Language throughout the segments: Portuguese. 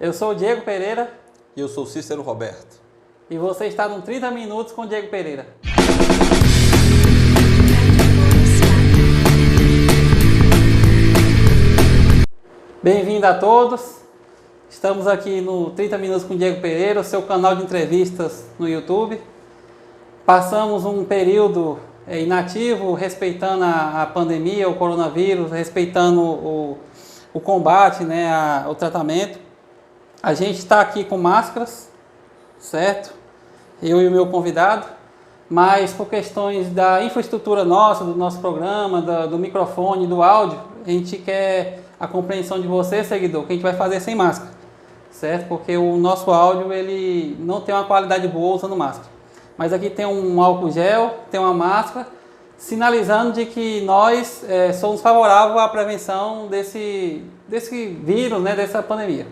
Eu sou o Diego Pereira. E eu sou o Cícero Roberto. E você está no 30 Minutos com o Diego Pereira. Bem-vindo a todos. Estamos aqui no 30 Minutos com o Diego Pereira, o seu canal de entrevistas no YouTube. Passamos um período inativo, respeitando a pandemia, o coronavírus, respeitando o combate, né, o tratamento. A gente está aqui com máscaras, certo? Eu e o meu convidado, mas por questões da infraestrutura nossa, do nosso programa, do microfone, do áudio, a gente quer a compreensão de você, seguidor, que a gente vai fazer sem máscara, certo? Porque o nosso áudio ele não tem uma qualidade boa usando máscara. Mas aqui tem um álcool gel, tem uma máscara, sinalizando de que nós somos favoráveis à prevenção desse vírus, né, dessa pandemia.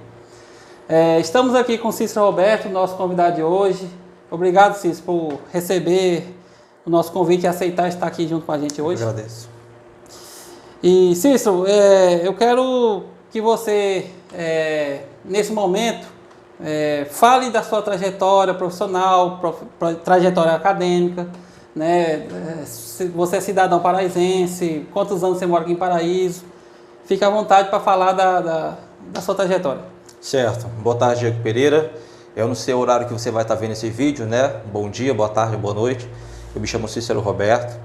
Estamos aqui com o Cícero Roberto, nosso convidado de hoje. Obrigado, Cícero, por receber o nosso convite e aceitar estar aqui junto com a gente hoje. Eu agradeço. E, Cícero, eu quero que você, nesse momento, fale da sua trajetória profissional, trajetória acadêmica, né? Você é cidadão paraísense, quantos anos você mora aqui em Paraíso? Fique à vontade para falar da sua trajetória. Certo. Boa tarde, Diego Pereira. Eu não sei o horário que você vai estar vendo esse vídeo, né? Bom dia, boa tarde, boa noite. Eu me chamo Cícero Roberto.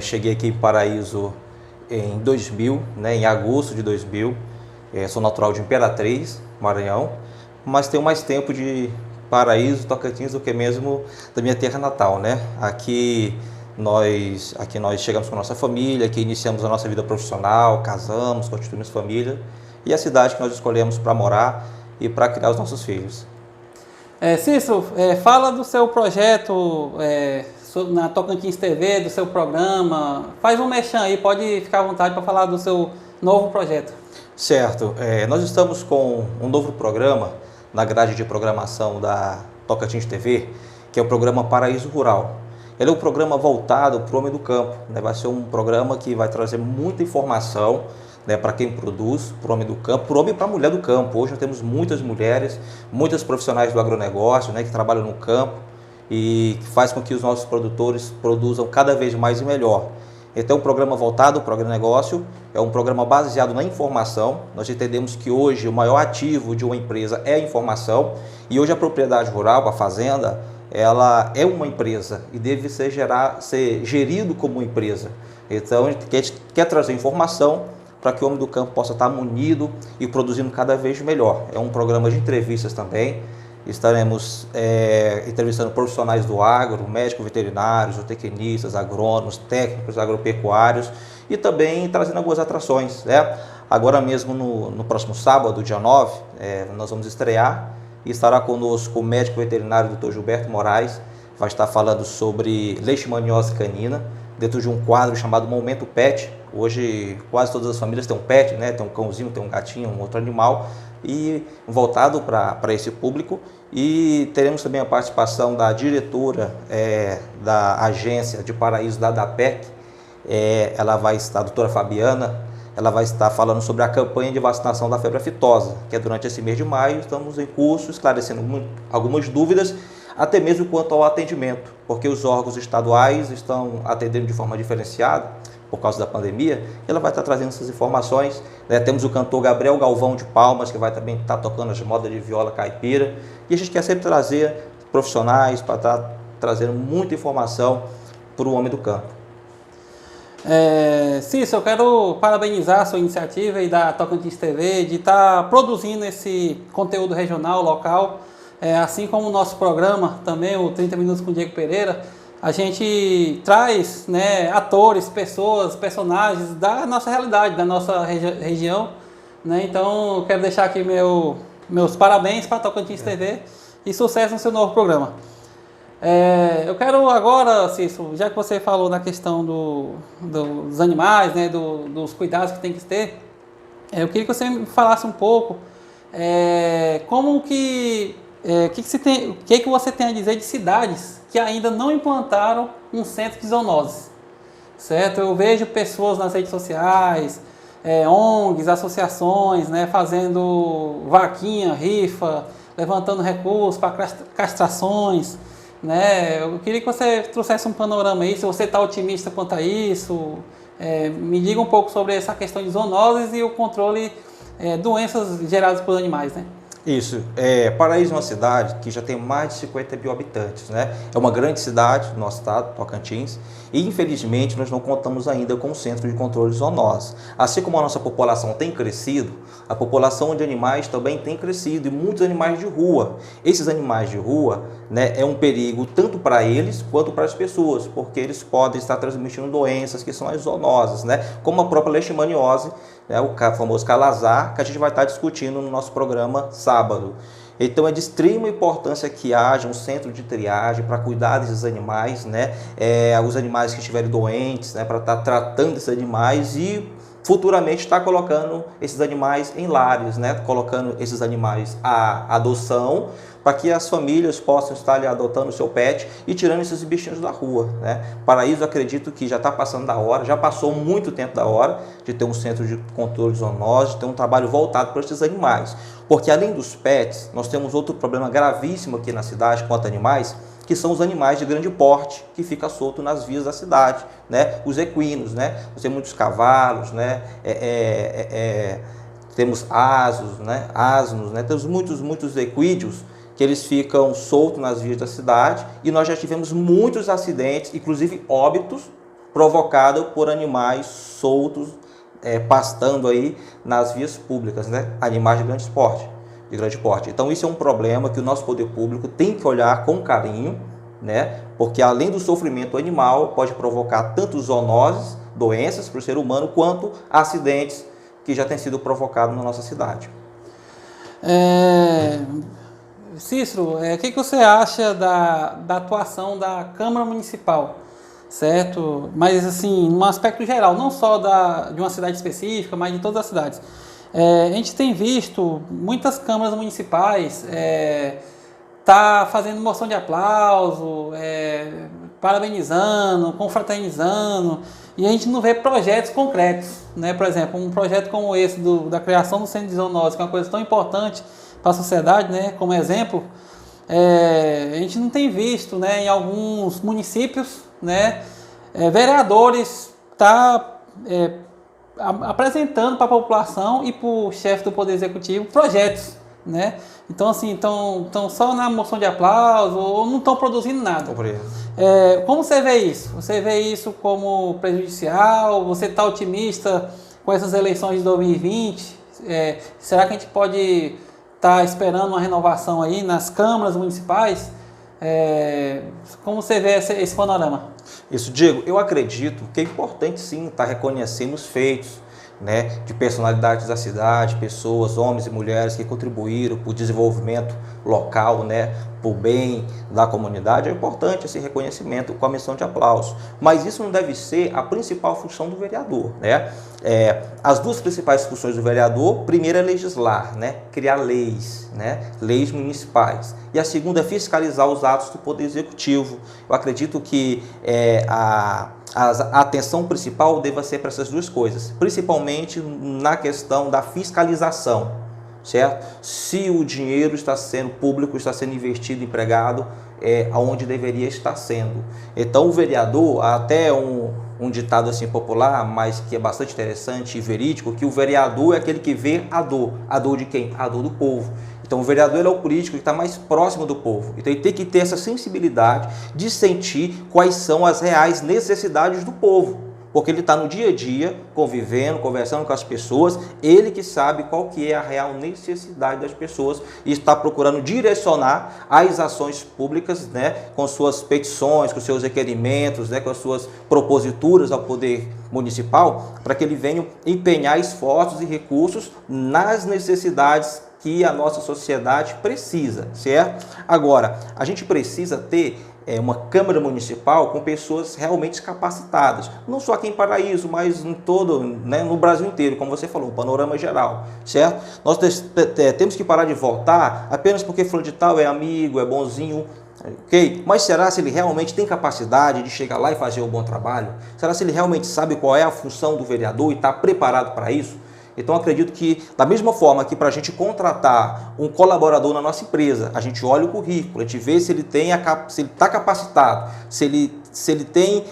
Cheguei aqui em Paraíso em 2000, né? Em agosto de 2000. Sou natural de Imperatriz, Maranhão, mas tenho mais tempo de Paraíso, Tocantins, do que mesmo da minha terra natal, né? Aqui nós chegamos com a nossa família, aqui iniciamos a nossa vida profissional, casamos, constituímos família, e a cidade que nós escolhemos para morar e para criar os nossos filhos. Cícero, fala do seu projeto na Tocantins TV, do seu programa. Faz um merchan aí, pode ficar à vontade para falar do seu novo projeto. Certo. Nós estamos com um novo programa na grade de programação da Tocantins TV, que é o programa Paraíso Rural. Ele é um programa voltado para o homem do campo, né? Vai ser um programa que vai trazer muita informação, né, para quem produz, para o homem do campo, para o homem e para a mulher do campo. Hoje nós temos muitas mulheres, muitas profissionais do agronegócio, né, que trabalham no campo e que faz com que os nossos produtores produzam cada vez mais e melhor. Então, um programa voltado para o agronegócio, é um programa baseado na informação. Nós entendemos que hoje o maior ativo de uma empresa é a informação, e hoje a propriedade rural, a fazenda, ela é uma empresa e deve ser gerido como uma empresa. Então, a gente quer trazer informação para que o homem do campo possa estar munido e produzindo cada vez melhor. É um programa de entrevistas também. Estaremos entrevistando profissionais do agro, médicos veterinários, zootecnistas, agrônomos, técnicos agropecuários, e também trazendo algumas atrações, né? Agora mesmo, no próximo sábado, dia 9, nós vamos estrear, e estará conosco o médico veterinário Dr. Gilberto Moraes. Vai estar falando sobre leishmaniose canina, dentro de um quadro chamado Momento Pet. Hoje quase todas as famílias têm um pet, né? Tem um cãozinho, tem um gatinho, um outro animal, e voltado para esse público. E teremos também a participação da diretora da agência de Paraíso da ADAPEC. Ela vai estar, a doutora Fabiana, ela vai estar falando sobre a campanha de vacinação da febre aftosa, que é durante esse mês de maio. Estamos em curso, esclarecendo algumas dúvidas, até mesmo quanto ao atendimento, porque os órgãos estaduais estão atendendo de forma diferenciada por causa da pandemia. Ela vai estar trazendo essas informações, né? Temos o cantor Gabriel Galvão de Palmas, que vai também estar tocando as modas de viola caipira, e a gente quer sempre trazer profissionais para estar trazendo muita informação para o homem do campo. Cícero, eu quero parabenizar a sua iniciativa e da Tocantins TV de estar produzindo esse conteúdo regional, local, assim como o nosso programa também, o 30 Minutos com o Diego Pereira. A gente traz, né, atores, pessoas, personagens da nossa realidade, da nossa região, né? Então, eu quero deixar aqui meus parabéns para a Tocantins TV e sucesso no seu novo programa. Eu quero agora, Cícero, já que você falou na questão dos animais, né, dos cuidados que tem que ter, eu queria que você me falasse um pouco como que você tem a dizer de cidades que ainda não implantaram um centro de zoonoses, certo? Eu vejo pessoas nas redes sociais ONGs, associações, né, fazendo vaquinha, rifa, levantando recursos para castrações, né? Eu queria que você trouxesse um panorama aí, se você está otimista quanto a isso. Me diga um pouco sobre essa questão de zoonoses e o controle doenças geradas por animais, né? Isso. Paraíso é uma cidade que já tem mais de 50 mil habitantes, né? É uma grande cidade do nosso estado, Tocantins, e infelizmente nós não contamos ainda com um centro de controle de zoonoses. Assim como a nossa população tem crescido, a população de animais também tem crescido, e muitos animais de rua. Esses animais de rua, né, é um perigo tanto para eles quanto para as pessoas, porque eles podem estar transmitindo doenças que são as zoonoses, né? Como a própria leishmaniose, né, o famoso calazar, que a gente vai estar discutindo no nosso programa sábado. Então é de extrema importância que haja um centro de triagem para cuidar desses animais, né? Os animais que estiverem doentes, né? Para estar tratando esses animais e futuramente estar colocando esses animais em lares, né? Colocando esses animais à adoção, para que as famílias possam estar ali adotando o seu pet e tirando esses bichinhos da rua, né? Paraíso, acredito que já está passando da hora, já passou muito tempo da hora de ter um centro de controle de zoonose, de ter um trabalho voltado para esses animais. Porque além dos pets, nós temos outro problema gravíssimo aqui na cidade quanto a animais, que são os animais de grande porte, que ficam soltos nas vias da cidade, né? Os equinos, né? Nós temos muitos cavalos, né? Temos asnos, né? Temos muitos equídeos que eles ficam soltos nas vias da cidade, e nós já tivemos muitos acidentes, inclusive óbitos, provocados por animais soltos, pastando aí nas vias públicas, né? Animais de grande porte. Então isso é um problema que o nosso poder público tem que olhar com carinho, né? Porque além do sofrimento animal, pode provocar tanto zoonoses, doenças para o ser humano, quanto acidentes que já têm sido provocados na nossa cidade. Cícero, o que você acha da atuação da Câmara Municipal, certo? Mas assim, num aspecto geral, não só de uma cidade específica, mas de todas as cidades. A gente tem visto muitas câmaras municipais tá fazendo moção de aplauso, parabenizando, confraternizando, e a gente não vê projetos concretos, né? Por exemplo, um projeto como esse da criação do centro de zoonose, que é uma coisa tão importante para a sociedade, né? Como exemplo, a gente não tem visto, né, em alguns municípios, né, vereadores apresentando para a população e para o chefe do Poder Executivo projetos, né? Então, assim, estão só na moção de aplauso ou não estão produzindo nada. Como você vê isso? Você vê isso como prejudicial? Você está otimista com essas eleições de 2020? Será que a gente pode estar esperando uma renovação aí nas câmaras municipais? Como você vê esse panorama? Isso, Diego, eu acredito que é importante sim estar reconhecendo os feitos, né, de personalidades da cidade, pessoas, homens e mulheres que contribuíram para o desenvolvimento local, né, para o bem da comunidade. É importante esse reconhecimento com a menção de aplauso. Mas isso não deve ser a principal função do vereador, né? As duas principais funções do vereador, primeiro é legislar, né, criar leis, né, leis municipais. E a segunda é fiscalizar os atos do Poder Executivo. Eu acredito que a atenção principal deva ser para essas duas coisas, principalmente na questão da fiscalização, certo? Se o dinheiro está sendo público, está sendo investido, empregado, aonde deveria estar sendo. Então o vereador, até um ditado assim popular, mas que é bastante interessante e verídico, que o vereador é aquele que vê a dor. A dor de quem? A dor do povo. Então o vereador é o político que está mais próximo do povo. Então ele tem que ter essa sensibilidade de sentir quais são as reais necessidades do povo. Porque ele está no dia a dia, convivendo, conversando com as pessoas, ele que sabe qual que é a real necessidade das pessoas e está procurando direcionar as ações públicas, né, com suas petições, com seus requerimentos, né, com as suas proposituras ao poder municipal, para que ele venha empenhar esforços e recursos nas necessidades que a nossa sociedade precisa, certo? Agora, a gente precisa ter uma Câmara Municipal com pessoas realmente capacitadas, não só aqui em Paraíso, mas em todo, né, no Brasil inteiro, como você falou, panorama geral, certo? Nós temos que parar de votar apenas porque fulano de tal é amigo, é bonzinho. Ok? Mas será se ele realmente tem capacidade de chegar lá e fazer um bom trabalho? Será se ele realmente sabe qual é a função do vereador e está preparado para isso? Então, acredito que, da mesma forma que para a gente contratar um colaborador na nossa empresa, a gente olha o currículo, a gente vê se ele está capacitado, se ele tem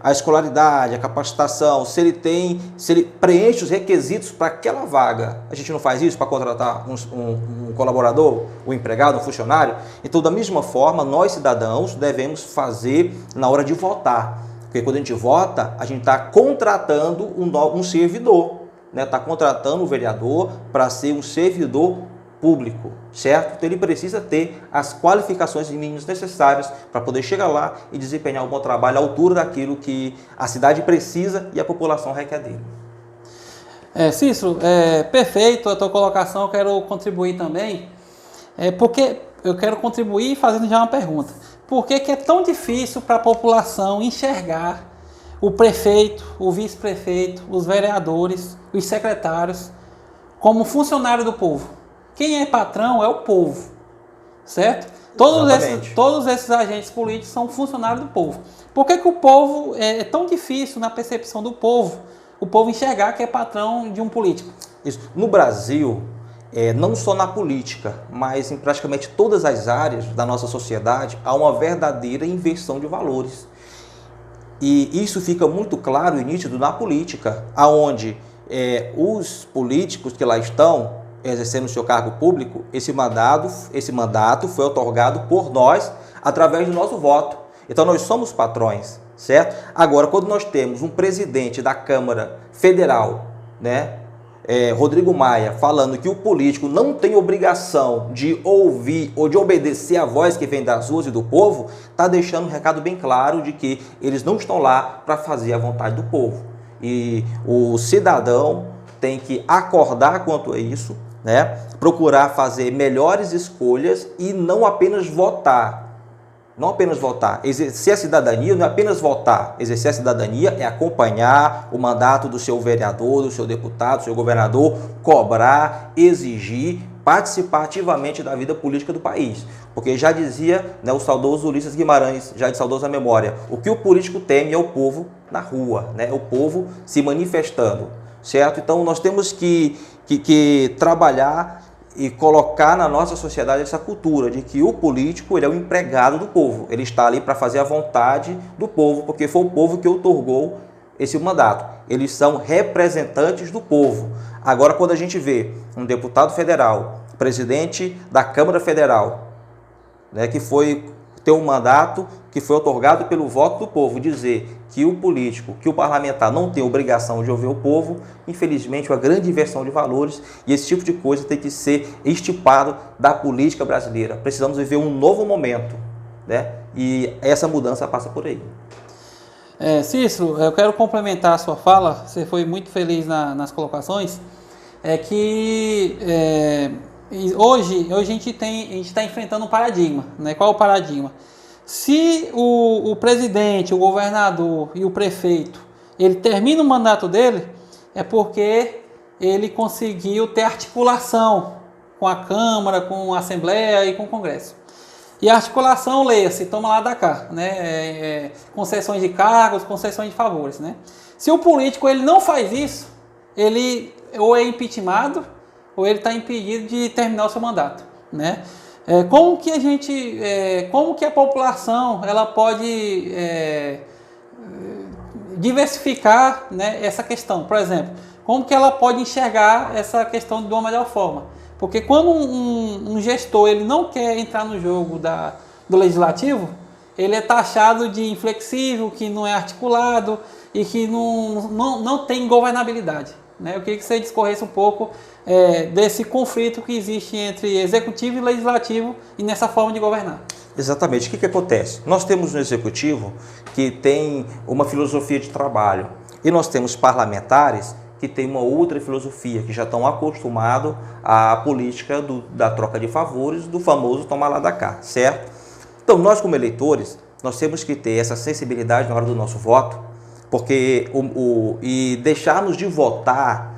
a escolaridade, a capacitação, se ele preenche os requisitos para aquela vaga. A gente não faz isso para contratar um colaborador, um empregado, um funcionário? Então, da mesma forma, nós cidadãos devemos fazer na hora de votar. Porque quando a gente vota, a gente está contratando um servidor. Está contratando o vereador para ser um servidor público, certo? Então ele precisa ter as qualificações mínimas necessárias para poder chegar lá e desempenhar um bom trabalho à altura daquilo que a cidade precisa e a população requer dele. Cícero, perfeito a tua colocação, eu quero contribuir também, porque eu quero contribuir fazendo já uma pergunta. Por que é tão difícil para a população enxergar o prefeito, o vice-prefeito, os vereadores, os secretários, como funcionário do povo? Quem é patrão é o povo, certo? Todos esses agentes políticos são funcionários do povo. Por que o povo é tão difícil na percepção do povo, o povo enxergar que é patrão de um político? Isso. No Brasil, não só na política, mas em praticamente todas as áreas da nossa sociedade, há uma verdadeira inversão de valores. E isso fica muito claro e nítido na política, onde os políticos que lá estão exercendo o seu cargo público, esse mandato foi otorgado por nós através do nosso voto. Então nós somos patrões, certo? Agora, quando nós temos um presidente da Câmara Federal, Rodrigo Maia, falando que o político não tem obrigação de ouvir ou de obedecer a voz que vem das ruas e do povo, está deixando um recado bem claro de que eles não estão lá para fazer a vontade do povo. E o cidadão tem que acordar quanto a isso, procurar fazer melhores escolhas e não apenas votar. Não apenas votar. Exercer a cidadania não é apenas votar. Exercer a cidadania é acompanhar o mandato do seu vereador, do seu deputado, do seu governador, cobrar, exigir, participar ativamente da vida política do país. Porque já dizia o saudoso Ulisses Guimarães, já de saudosa memória, o que o político teme é o povo na rua, o povo se manifestando, certo? Então nós temos que trabalhar e colocar na nossa sociedade essa cultura de que o político ele é o empregado do povo. Ele está ali para fazer a vontade do povo, porque foi o povo que outorgou esse mandato. Eles são representantes do povo. Agora, quando a gente vê um deputado federal, presidente da Câmara Federal, que tem um mandato que foi outorgado pelo voto do povo, dizer que o político, que o parlamentar não tem obrigação de ouvir o povo, infelizmente, uma grande inversão de valores, e esse tipo de coisa tem que ser estipado da política brasileira. Precisamos viver um novo momento, e essa mudança passa por aí. Cícero, eu quero complementar a sua fala, você foi muito feliz nas colocações, hoje a gente está enfrentando um paradigma, Qual é o paradigma? Se o presidente, o governador e o prefeito, ele termina o mandato dele, é porque ele conseguiu ter articulação com a Câmara, com a Assembleia e com o Congresso. E a articulação, leia-se, toma lá da cá, concessões de cargos, concessões de favores, Se o político ele não faz isso, ele ou é impeachmentado, ou ele está impedido de terminar o seu mandato, Como que a população ela pode diversificar essa questão? Por exemplo, como que ela pode enxergar essa questão de uma melhor forma? Porque quando um gestor ele não quer entrar no jogo do legislativo, ele é taxado de inflexível, que não é articulado e que não tem governabilidade. Eu queria que você discorresse um pouco desse conflito que existe entre executivo e legislativo e nessa forma de governar. Exatamente. O que acontece? Nós temos um executivo que tem uma filosofia de trabalho e nós temos parlamentares que têm uma outra filosofia, que já estão acostumados à política da troca de favores, do famoso tomar lá da cá, certo? Então, nós como eleitores, nós temos que ter essa sensibilidade na hora do nosso voto, porque e deixarmos de votar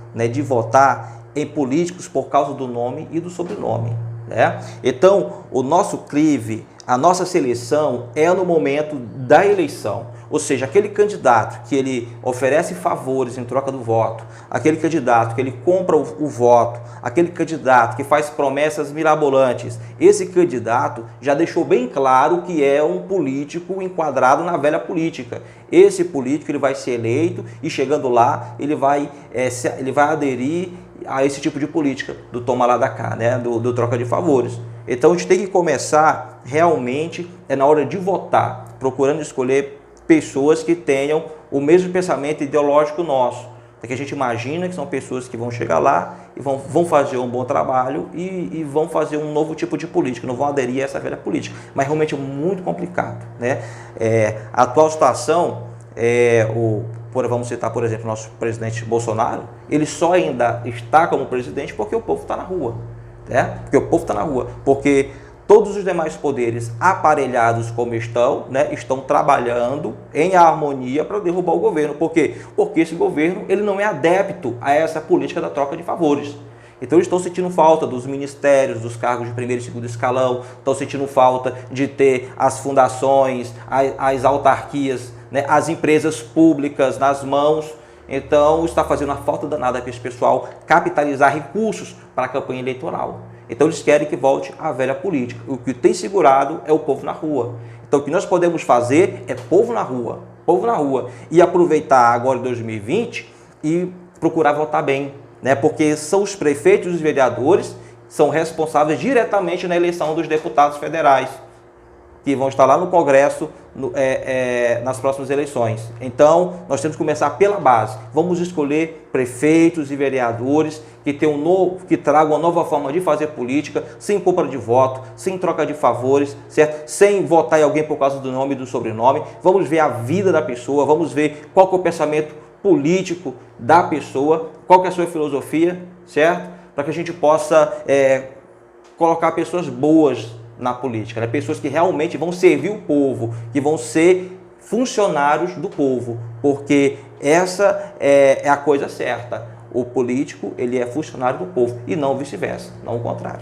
em políticos por causa do nome e do sobrenome. né? Então, o nosso crive, a nossa seleção é no momento da eleição. Ou seja, aquele candidato que ele oferece favores em troca do voto, aquele candidato que ele compra o voto, aquele candidato que faz promessas mirabolantes, esse candidato já deixou bem claro que é um político enquadrado na velha política. Esse político ele vai ser eleito e chegando lá ele vai aderir a esse tipo de política, do toma lá da cá, né? do troca de favores. Então a gente tem que começar realmente, na hora de votar, procurando escolher pessoas que tenham o mesmo pensamento ideológico nosso. Porque a gente imagina que são pessoas que vão chegar lá e vão fazer um bom trabalho e vão fazer um novo tipo de política, não vão aderir a essa velha política. Mas realmente é muito complicado, né? A atual situação, vamos citar, por exemplo, o nosso presidente Bolsonaro, ele só ainda está como presidente porque o povo está na rua, né? Porque o povo está na rua, porque todos os demais poderes aparelhados como estão, né, estão trabalhando em harmonia para derrubar o governo. Por quê? Porque esse governo ele não é adepto a essa política da troca de favores. Então eles estão sentindo falta dos ministérios, dos cargos de primeiro e segundo escalão, estão sentindo falta de ter as fundações, as autarquias, né, as empresas públicas nas mãos. Então está fazendo uma falta danada para esse pessoal capitalizar recursos para a campanha eleitoral. Então eles querem que volte à velha política. O que tem segurado é o povo na rua. Então o que nós podemos fazer é povo na rua. E aproveitar agora em 2020 e procurar votar bem, né? Porque são os prefeitos e os vereadores que são responsáveis diretamente na eleição dos deputados federais, que vão estar lá no Congresso nas próximas eleições. Então, nós temos que começar pela base. Vamos escolher prefeitos e vereadores que tragam uma nova forma de fazer política, sem compra de voto, sem troca de favores, certo? Sem votar em alguém por causa do nome e do sobrenome. Vamos ver a vida da pessoa, vamos ver qual que é o pensamento político da pessoa, qual que é a sua filosofia, certo? Para que a gente possa colocar pessoas boas na política, né? Pessoas que realmente vão servir o povo, que vão ser funcionários do povo, porque essa é a coisa certa. O político, ele é funcionário do povo e não vice-versa, não o contrário.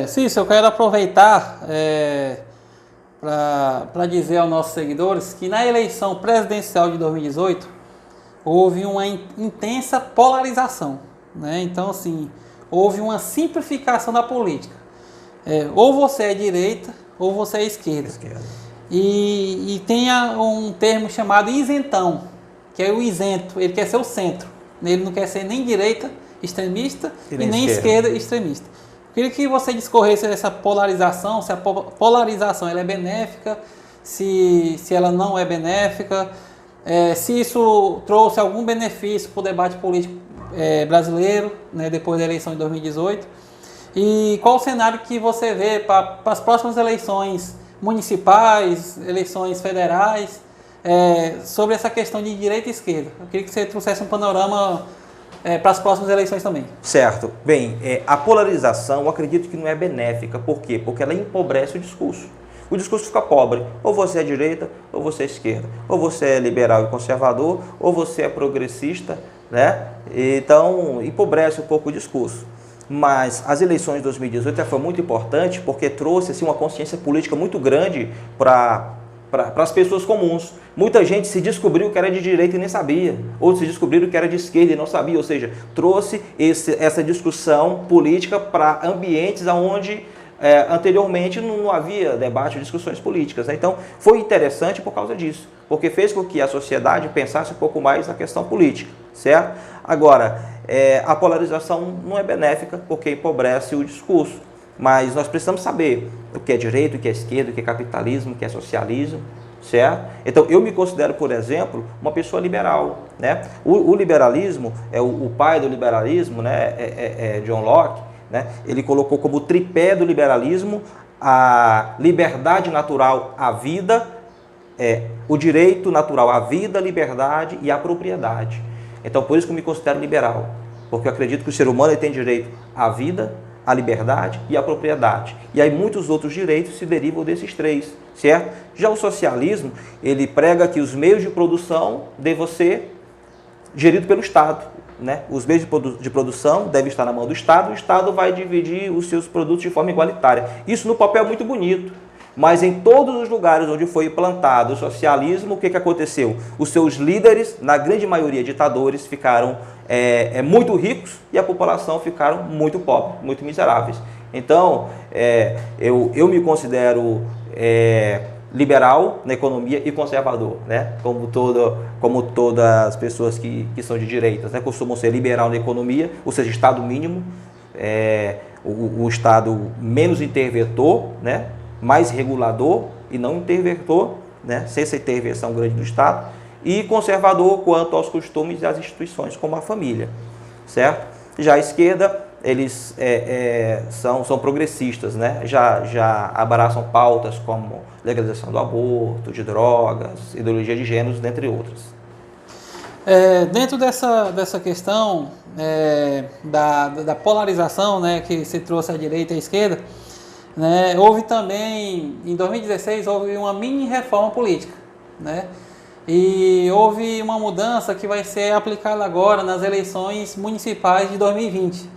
Cícero, eu quero aproveitar para dizer aos nossos seguidores que na eleição presidencial de 2018 houve uma intensa polarização, né? Então, assim, houve uma simplificação da política. Ou você é direita ou você é esquerda. E tem um termo chamado isentão, que é o isento, ele quer ser o centro. Ele não quer ser nem direita extremista e nem esquerda extremista. Eu queria que você discorresse essa polarização, se a polarização ela é benéfica, se ela não é benéfica, se isso trouxe algum benefício para o debate político brasileiro, né, depois da eleição de 2018. E qual o cenário que você vê para as próximas eleições municipais, eleições federais, sobre essa questão de direita e esquerda? Eu queria que você trouxesse um panorama para as próximas eleições também. Certo. Bem, a polarização eu acredito que não é benéfica. Por quê? Porque ela empobrece o discurso. O discurso fica pobre. Ou você é direita, ou você é esquerda. Ou você é liberal e conservador, ou você é progressista, né? Então, empobrece um pouco o discurso. Mas as eleições de 2018 foi muito importante porque trouxe assim, uma consciência política muito grande para as pessoas comuns. Muita gente se descobriu que era de direita e nem sabia. Outros se descobriram que era de esquerda e não sabia. Ou seja, trouxe essa discussão política para ambientes onde anteriormente não havia debate ou discussões políticas, né? Então foi interessante por causa disso, porque fez com que a sociedade pensasse um pouco mais na questão política, certo? Agora, a polarização não é benéfica porque empobrece o discurso, mas nós precisamos saber o que é direita, o que é esquerda, o que é capitalismo, o que é socialismo, certo? Então eu me considero, por exemplo, uma pessoa liberal, né? O liberalismo, o pai do liberalismo, né? John Locke, né? Ele colocou como tripé do liberalismo a liberdade natural à vida, o direito natural à vida, a liberdade e a propriedade. Então, por isso que eu me considero liberal, porque eu acredito que o ser humano ele tem direito à vida, à liberdade e à propriedade. E aí muitos outros direitos se derivam desses três, certo? Já o socialismo, ele prega que os meios de produção devem ser geridos pelo Estado. né? Os meios de produção devem estar na mão do Estado, o Estado vai dividir os seus produtos de forma igualitária. Isso no papel é muito bonito, mas em todos os lugares onde foi implantado o socialismo, o que aconteceu? Os seus líderes, na grande maioria ditadores, ficaram muito ricos e a população ficaram muito pobre, muito miseráveis. Então, eu me considero liberal na economia e conservador, né? Como todas as pessoas que são de direitas, né? Costumam ser liberal na economia, ou seja, Estado mínimo, o Estado menos interventor, né? Mais regulador e não interventor, né? Sem essa intervenção grande do Estado, e conservador quanto aos costumes e às instituições, como a família, certo? Já a esquerda, eles são progressistas, né? Já abraçam pautas como legalização do aborto, de drogas, ideologia de gêneros, dentre outras. Dentro dessa questão da polarização, né, que se trouxe à direita e à esquerda, né, houve também, em 2016, houve uma mini reforma política, né? E houve uma mudança que vai ser aplicada agora nas eleições municipais de 2020.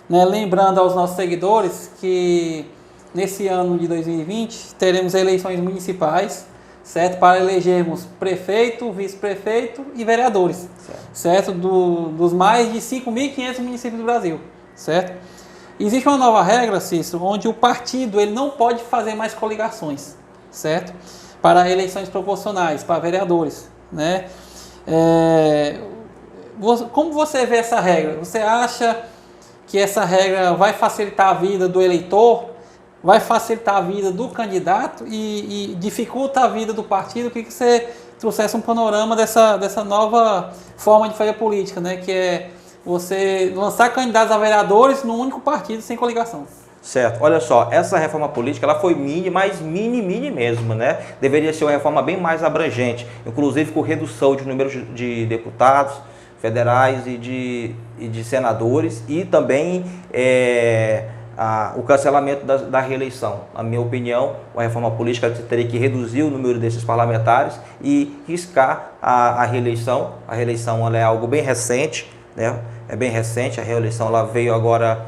Né? Lembrando aos nossos seguidores que nesse ano de 2020 teremos eleições municipais, certo? Para elegermos prefeito, vice-prefeito e vereadores, certo? Dos mais de 5.500 municípios do Brasil, certo? Existe uma nova regra, Cícero, onde o partido ele não pode fazer mais coligações, certo? Para eleições proporcionais, para vereadores, né? Como você vê essa regra? Você acha que essa regra vai facilitar a vida do eleitor, vai facilitar a vida do candidato e dificulta a vida do partido? Eu queria que você trouxesse um panorama dessa nova forma de fazer política, né? Que é você lançar candidatos a vereadores num único partido sem coligação. Certo. Olha só, essa reforma política ela foi mini, mas mini mesmo, né? Deveria ser uma reforma bem mais abrangente, inclusive com redução de número de deputados federais e de senadores e também o cancelamento da reeleição. Na minha opinião, a reforma política teria que reduzir o número desses parlamentares e riscar a reeleição. A reeleição ela é algo bem recente, né? É bem recente, a reeleição ela veio agora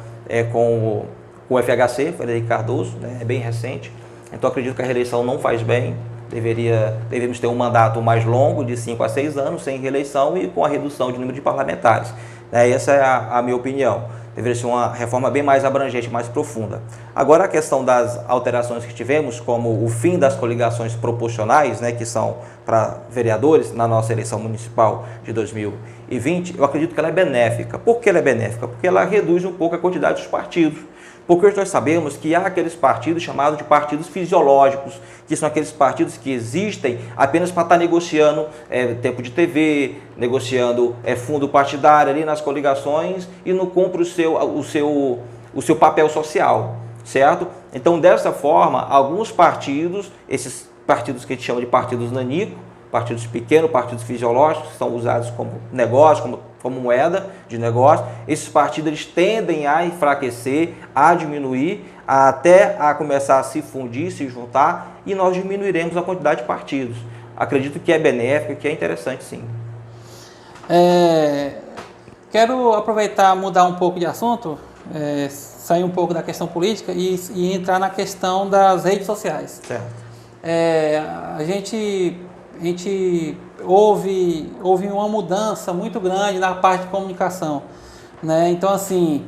com o FHC, Frederico Cardoso, né? É bem recente. Então acredito que a reeleição não faz bem. Deveríamos ter um mandato mais longo, de 5 a 6 anos, sem reeleição e com a redução de número de parlamentares. Essa é a minha opinião. Deveria ser uma reforma bem mais abrangente, mais profunda. Agora a questão das alterações que tivemos, como o fim das coligações proporcionais, né, que são para vereadores na nossa eleição municipal de 2020, eu acredito que ela é benéfica. Por que ela é benéfica? Porque ela reduz um pouco a quantidade dos partidos. Porque nós sabemos que há aqueles partidos chamados de partidos fisiológicos, que são aqueles partidos que existem apenas para estar negociando tempo de TV, negociando fundo partidário ali nas coligações e não cumpre o seu papel social, certo? Então, dessa forma, alguns partidos, esses partidos que a gente chama de partidos nanico, partidos pequenos, partidos fisiológicos, que são usados como negócio, como moeda de negócio, esses partidos eles tendem a enfraquecer, a diminuir, até a começar a se fundir, se juntar, e nós diminuiremos a quantidade de partidos. Acredito que é benéfico, que é interessante sim. Quero aproveitar, mudar um pouco de assunto, sair um pouco da questão política e entrar na questão das redes sociais. Certo. A gente houve uma mudança muito grande na parte de comunicação, né? Então, assim,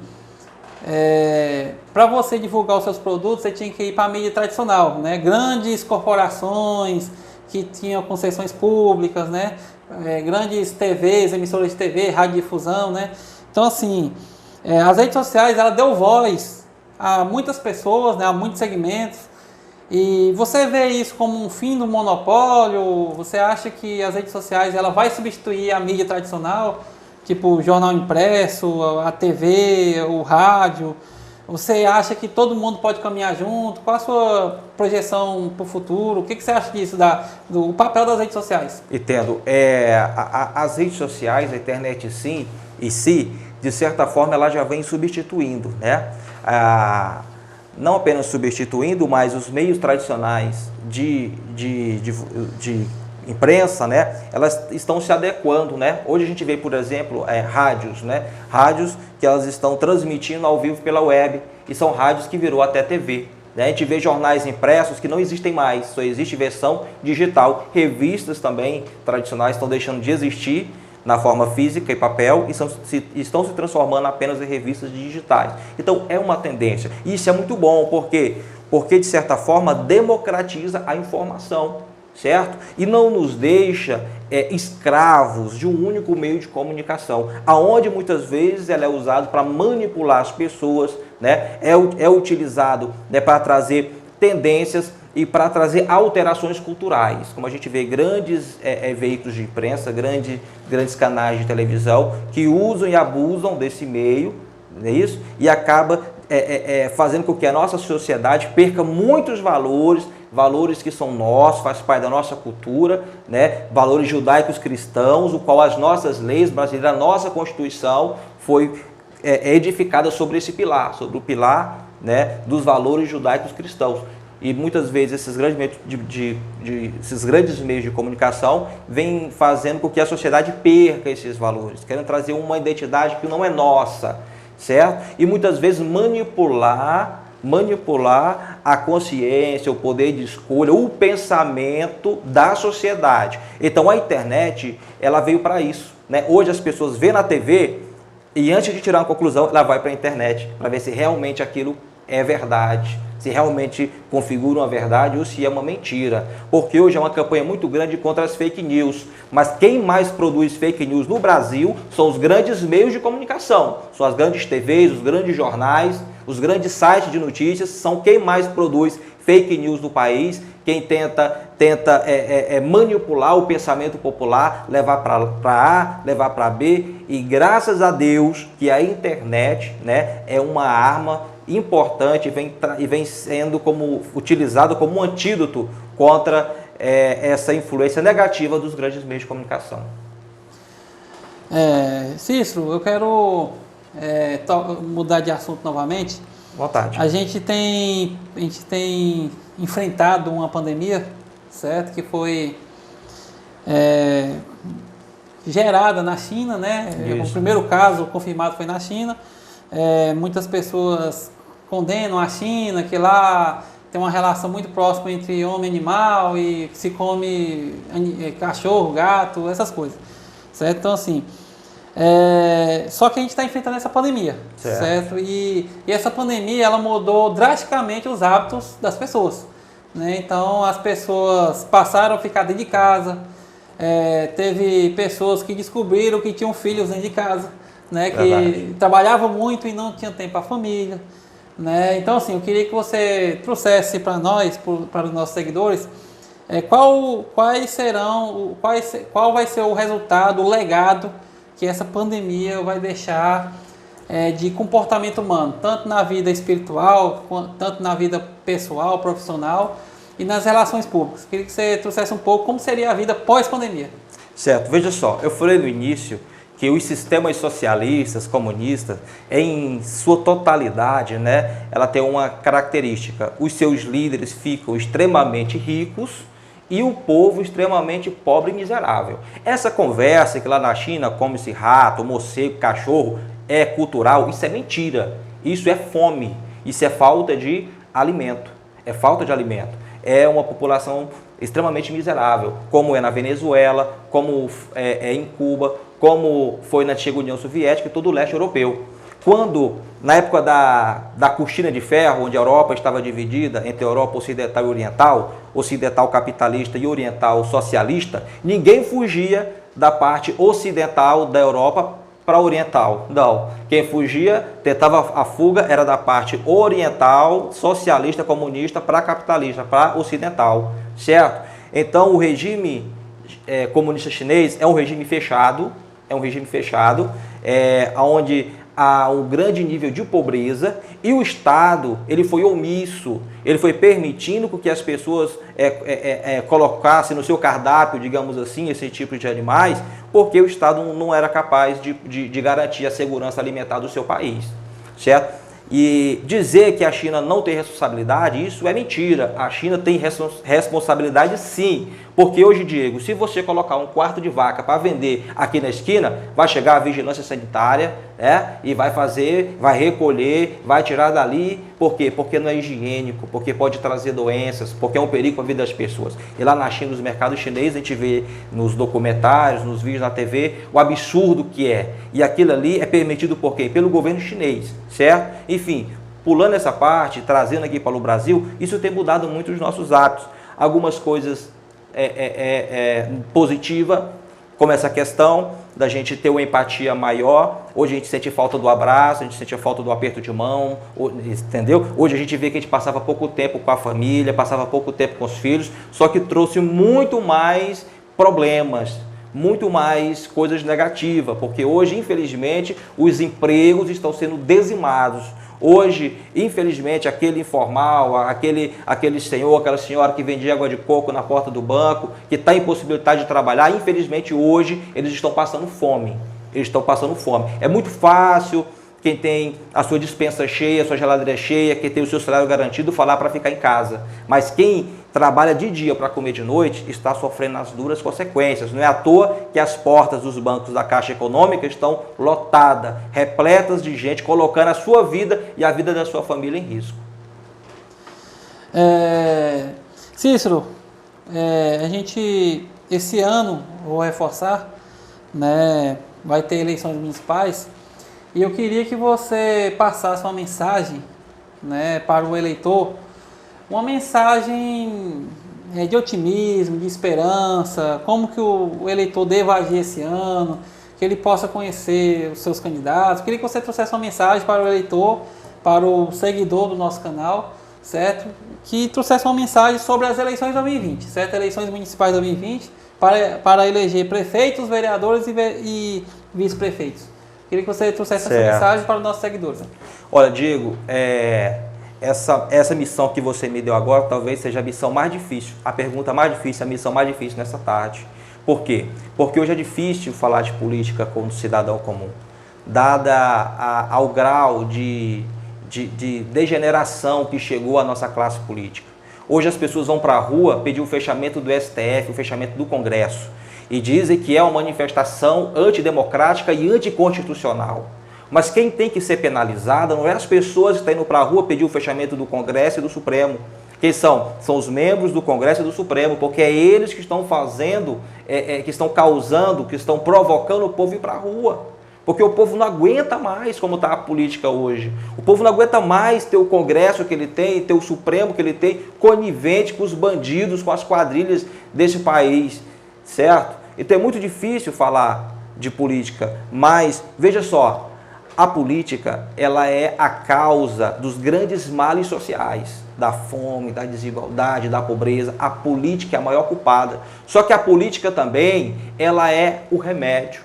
para você divulgar os seus produtos, você tinha que ir para a mídia tradicional, né? Grandes corporações que tinham concessões públicas, né? Grandes TVs, emissoras de TV, radiodifusão, né? Então, assim, as redes sociais, ela deu voz a muitas pessoas, né? A muitos segmentos. E você vê isso como um fim do monopólio? Você acha que as redes sociais ela vai substituir a mídia tradicional, tipo o jornal impresso, a TV, o rádio? Você acha que todo mundo pode caminhar junto? Qual a sua projeção para o futuro? O que você acha disso, do papel das redes sociais? Entendo. As redes sociais, a internet em si, de certa forma, ela já vem substituindo, né? Não apenas substituindo, mas os meios tradicionais de imprensa, né, elas estão se adequando, né? Hoje a gente vê, por exemplo, rádios, né? Rádios que elas estão transmitindo ao vivo pela web e são rádios que virou até TV. Né? A gente vê jornais impressos que não existem mais, só existe versão digital. Revistas também tradicionais estão deixando de existir na forma física e papel e estão se transformando apenas em revistas digitais. Então é uma tendência. Isso é muito bom, porque de certa forma democratiza a informação, certo? E não nos deixa escravos de um único meio de comunicação, aonde muitas vezes ela é usada para manipular as pessoas, né? É utilizado, né, para trazer tendências e para trazer alterações culturais, como a gente vê grandes veículos de imprensa, grandes canais de televisão que usam e abusam desse meio, não é isso? E acaba fazendo com que a nossa sociedade perca muitos valores que são nossos, faz parte da nossa cultura, né? Valores judaicos cristãos, o qual as nossas leis brasileiras, a nossa Constituição foi edificada sobre esse pilar, sobre o pilar, né, dos valores judaicos cristãos. E muitas vezes esses grandes meios de comunicação vêm fazendo com que a sociedade perca esses valores, querendo trazer uma identidade que não é nossa, certo? E muitas vezes manipular a consciência, o poder de escolha, o pensamento da sociedade. Então a internet, ela veio para isso, né? Hoje as pessoas vêem na TV e antes de tirar uma conclusão, ela vai para a internet para ver se realmente aquilo é verdade, se realmente configura uma verdade ou se é uma mentira. Porque hoje é uma campanha muito grande contra as fake news. Mas quem mais produz fake news no Brasil são os grandes meios de comunicação. São as grandes TVs, os grandes jornais, os grandes sites de notícias, são quem mais produz fake news no país, quem tenta manipular o pensamento popular, levar para A, levar para B. E graças a Deus que a internet, né, é uma arma importante e vem sendo utilizada como um antídoto contra essa influência negativa dos grandes meios de comunicação. Cícero, eu quero mudar de assunto novamente. Vontade. A gente tem enfrentado uma pandemia, certo? Que foi gerada na China, né? Isso. O primeiro caso confirmado foi na China. Muitas pessoas condenam a China, que lá tem uma relação muito próxima entre homem e animal e se come cachorro, gato, essas coisas, certo? Então assim, só que a gente está enfrentando essa pandemia, certo? E essa pandemia, ela mudou drasticamente os hábitos das pessoas, né? Então as pessoas passaram a ficar dentro de casa, teve pessoas que descobriram que tinham filhos dentro de casa, né? Que trabalhavam muito e não tinham tempo para a família, né? Então assim, eu queria que você trouxesse para nós, para os nossos seguidores, qual vai ser o resultado, o legado que essa pandemia vai deixar de comportamento humano, tanto na vida espiritual, tanto na vida pessoal, profissional e nas relações públicas. Queria que você trouxesse um pouco como seria a vida pós-pandemia. Certo, veja só, eu falei no início que os sistemas socialistas, comunistas, em sua totalidade, né, ela tem uma característica: os seus líderes ficam extremamente ricos e o povo extremamente pobre e miserável. Essa conversa que lá na China come-se rato, morcego, cachorro, é cultural, isso é mentira. Isso é fome, isso é falta de alimento. É falta de alimento. É uma população extremamente miserável, como é na Venezuela, como é em Cuba, como foi na antiga União Soviética e todo o leste europeu. Quando, na época da cortina de ferro, onde a Europa estava dividida entre a Europa ocidental e ocidental capitalista e oriental socialista, ninguém fugia da parte ocidental da Europa para a oriental. Não. Quem fugia, tentava a fuga, era da parte oriental, socialista, comunista, para capitalista, para ocidental. Certo? Então, o regime comunista chinês é um regime fechado, onde há um grande nível de pobreza e o Estado ele foi omisso, ele foi permitindo que as pessoas colocassem no seu cardápio, digamos assim, esse tipo de animais, porque o Estado não era capaz de garantir a segurança alimentar do seu país, certo? E dizer que a China não tem responsabilidade, isso é mentira. A China tem responsabilidade sim, Porque hoje, Diego, se você colocar um quarto de vaca para vender aqui na esquina, vai chegar a vigilância sanitária, e vai recolher, vai tirar dali. Por quê? Porque não é higiênico, porque pode trazer doenças, porque é um perigo para a vida das pessoas. E lá na China, nos mercados chineses, a gente vê nos documentários, nos vídeos na TV, o absurdo que é. E aquilo ali é permitido por quê? Pelo governo chinês, certo? Enfim, pulando essa parte, trazendo aqui para o Brasil, isso tem mudado muito os nossos hábitos. Algumas coisas positiva, como essa questão da gente ter uma empatia maior. Hoje a gente sente falta do abraço, a gente sente falta do aperto de mão, entendeu? Hoje a gente vê que a gente passava pouco tempo com a família, passava pouco tempo com os filhos, só que trouxe muito mais problemas, muito mais coisas negativas, porque hoje, infelizmente, os empregos estão sendo dizimados. Hoje, infelizmente, aquele informal, aquele senhor, aquela senhora que vende água de coco na porta do banco, que está impossibilitado de trabalhar, infelizmente hoje eles estão passando fome. Eles estão passando fome. É muito fácil quem tem a sua despensa cheia, a sua geladeira cheia, quem tem o seu salário garantido, falar para ficar em casa. Mas quem trabalha de dia para comer de noite está sofrendo as duras consequências. Não é à toa que as portas dos bancos da Caixa Econômica estão lotadas, repletas de gente colocando a sua vida e a vida da sua família em risco. Cícero, a gente, esse ano, vou reforçar, né, vai ter eleições municipais, e eu queria que você passasse uma mensagem, né, para o eleitor, uma mensagem de otimismo, de esperança, como que o eleitor deva agir esse ano, que ele possa conhecer os seus candidatos. Eu queria que você trouxesse uma mensagem para o eleitor, para o seguidor do nosso canal, certo? Que trouxesse uma mensagem sobre as eleições de 2020, certo? Eleições municipais de 2020, para eleger prefeitos, vereadores e vice-prefeitos. Queria que você trouxesse essa mensagem para os nossos seguidores. Olha, Diego, essa missão que você me deu agora talvez seja a missão mais difícil, a pergunta mais difícil, a missão mais difícil nessa tarde. Por quê? Porque hoje é difícil falar de política com o cidadão comum, dada ao grau de degeneração que chegou à nossa classe política. Hoje as pessoas vão para a rua pedir o fechamento do STF, o fechamento do Congresso, e dizem que é uma manifestação antidemocrática e anticonstitucional. Mas quem tem que ser penalizada não é as pessoas que estão indo para a rua pedir o fechamento do Congresso e do Supremo. Quem são? São os membros do Congresso e do Supremo, porque é eles que estão fazendo, que estão causando, que estão provocando o povo ir para a rua. Porque o povo não aguenta mais como está a política hoje. O povo não aguenta mais ter o Congresso que ele tem, ter o Supremo que ele tem, conivente com os bandidos, com as quadrilhas desse país, certo? Então é muito difícil falar de política, mas veja só, a política ela é a causa dos grandes males sociais, da fome, da desigualdade, da pobreza. A política é a maior culpada. Só que a política também ela é o remédio.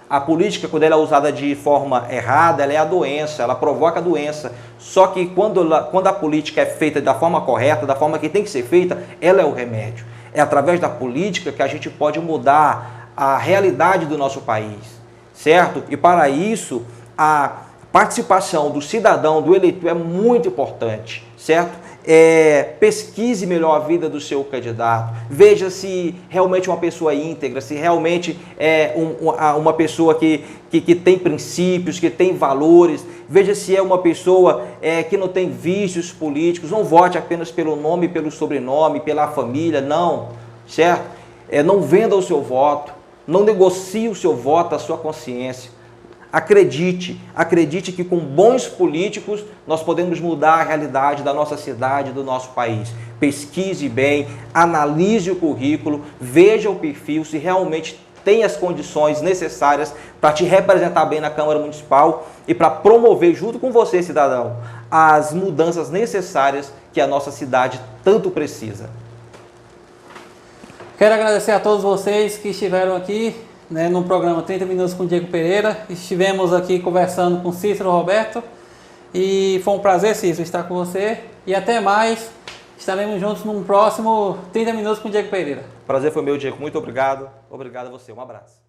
A política, quando ela é usada de forma errada, ela é a doença, ela provoca a doença. Só que quando a política é feita da forma correta, da forma que tem que ser feita, ela é o remédio. É através da política que a gente pode mudar a realidade do nosso país, certo? E para isso, a participação do cidadão, do eleitor é muito importante, certo? Pesquise melhor a vida do seu candidato, veja se realmente é uma pessoa íntegra, se realmente é uma pessoa que tem princípios, que tem valores, veja se é uma pessoa que não tem vícios políticos. Não vote apenas pelo nome, pelo sobrenome, pela família, não, certo? Não venda o seu voto, não negocie o seu voto, a sua consciência. Acredite que com bons políticos nós podemos mudar a realidade da nossa cidade, do nosso país. Pesquise bem, analise o currículo, veja o perfil, se realmente tem as condições necessárias para te representar bem na Câmara Municipal e para promover junto com você, cidadão, as mudanças necessárias que a nossa cidade tanto precisa. Quero agradecer a todos vocês que estiveram aqui, né, no programa 30 Minutos com Diego Pereira. Estivemos aqui conversando com Cícero Roberto e foi um prazer, Cícero, estar com você. E até mais, estaremos juntos num próximo 30 Minutos com Diego Pereira. Prazer foi meu, Diego. Muito obrigado. Obrigado a você. Um abraço.